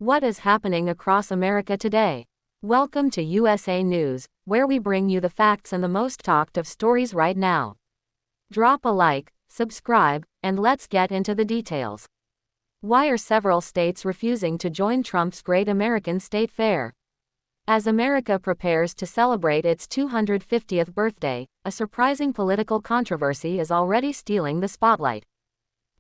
What is happening across America today? Welcome to USA News, where we bring you the facts and the most talked of stories right now. Drop a like, subscribe, and let's get into the details. Why are several states refusing to join Trump's Great American State Fair? As America prepares to celebrate its 250th birthday, a surprising political controversy is already stealing the spotlight.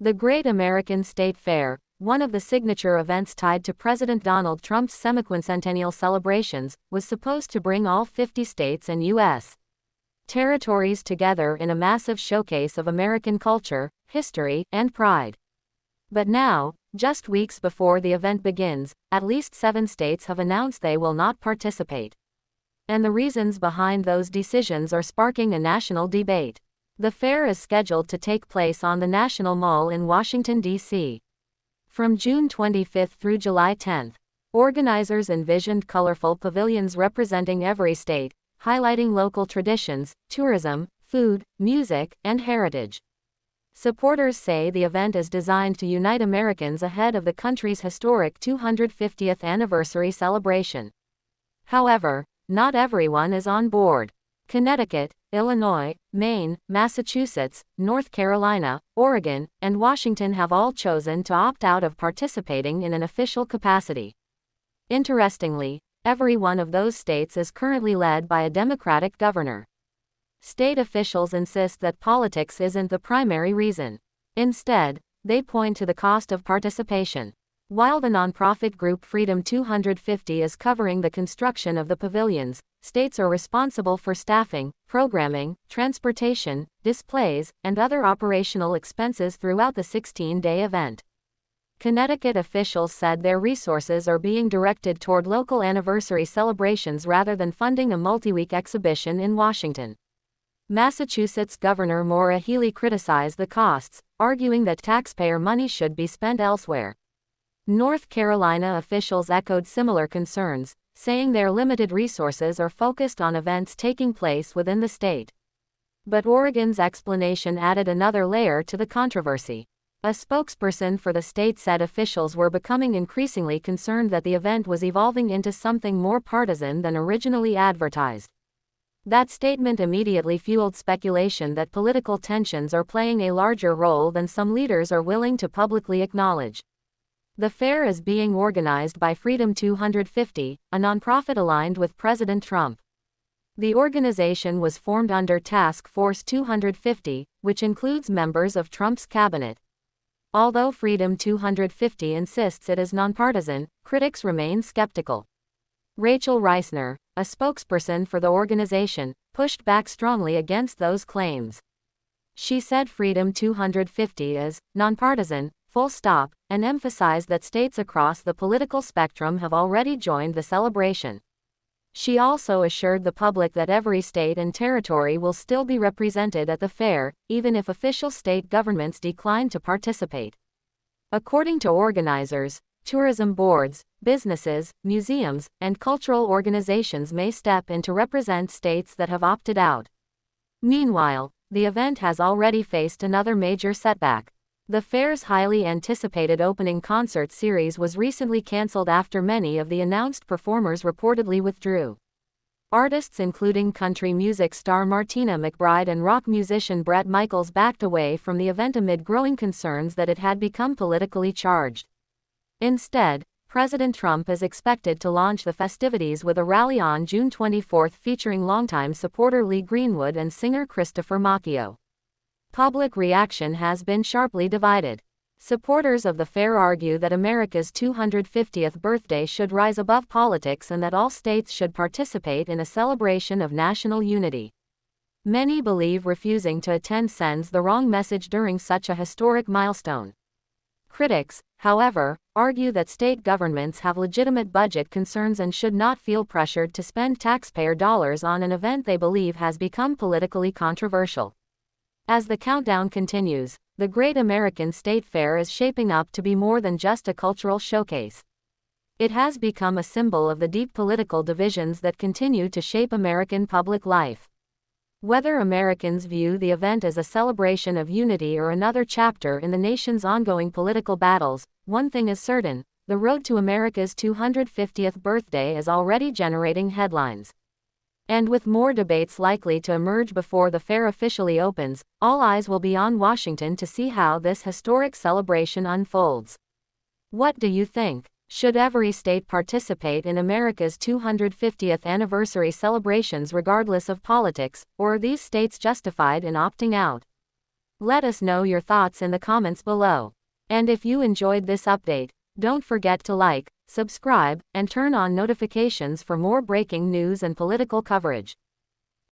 The Great American State Fair, one of the signature events tied to President Donald Trump's semiquincentennial celebrations, was supposed to bring all 50 states and U.S. territories together in a massive showcase of American culture, history, and pride. But now, just weeks before the event begins, at least 7 states have announced they will not participate. And the reasons behind those decisions are sparking a national debate. The fair is scheduled to take place on the National Mall in Washington, D.C. from June 25 through July 10. Organizers envisioned colorful pavilions representing every state, highlighting local traditions, tourism, food, music, and heritage. Supporters say the event is designed to unite Americans ahead of the country's historic 250th anniversary celebration. However, not everyone is on board. Connecticut, Illinois, Maine, Massachusetts, North Carolina, Oregon, and Washington have all chosen to opt out of participating in an official capacity. Interestingly, every one of those states is currently led by a Democratic governor. State officials insist that politics isn't the primary reason. Instead, they point to the cost of participation. While the nonprofit group Freedom 250 is covering the construction of the pavilions, states are responsible for staffing, programming, transportation, displays, and other operational expenses throughout the 16-day event. Connecticut officials said their resources are being directed toward local anniversary celebrations rather than funding a multi-week exhibition in Washington. Massachusetts Governor Maura Healey criticized the costs, arguing that taxpayer money should be spent elsewhere. North Carolina officials echoed similar concerns, saying their limited resources are focused on events taking place within the state. But Oregon's explanation added another layer to the controversy. A spokesperson for the state said officials were becoming increasingly concerned that the event was evolving into something more partisan than originally advertised. That statement immediately fueled speculation that political tensions are playing a larger role than some leaders are willing to publicly acknowledge. The fair is being organized by Freedom 250, a nonprofit aligned with President Trump. The organization was formed under Task Force 250, which includes members of Trump's cabinet. Although Freedom 250 insists it is nonpartisan, critics remain skeptical. Rachel Reisner, a spokesperson for the organization, pushed back strongly against those claims. She said Freedom 250 is nonpartisan, full stop, and emphasized that states across the political spectrum have already joined the celebration. She also assured the public that every state and territory will still be represented at the fair, even if official state governments decline to participate. According to organizers, tourism boards, businesses, museums, and cultural organizations may step in to represent states that have opted out. Meanwhile, the event has already faced another major setback. The fair's highly anticipated opening concert series was recently canceled after many of the announced performers reportedly withdrew. Artists including country music star Martina McBride and rock musician Bret Michaels backed away from the event amid growing concerns that it had become politically charged. Instead, President Trump is expected to launch the festivities with a rally on June 24 featuring longtime supporter Lee Greenwood and singer Christopher Macchio. Public reaction has been sharply divided. Supporters of the fair argue that America's 250th birthday should rise above politics and that all states should participate in a celebration of national unity. Many believe refusing to attend sends the wrong message during such a historic milestone. Critics, however, argue that state governments have legitimate budget concerns and should not feel pressured to spend taxpayer dollars on an event they believe has become politically controversial. As the countdown continues, the Great American State Fair is shaping up to be more than just a cultural showcase. It has become a symbol of the deep political divisions that continue to shape American public life. Whether Americans view the event as a celebration of unity or another chapter in the nation's ongoing political battles, one thing is certain: the road to America's 250th birthday is already generating headlines. And with more debates likely to emerge before the fair officially opens, all eyes will be on Washington to see how this historic celebration unfolds. What do you think? Should every state participate in America's 250th anniversary celebrations regardless of politics, or are these states justified in opting out? Let us know your thoughts in the comments below. And if you enjoyed this update, don't forget to like, subscribe, and turn on notifications for more breaking news and political coverage.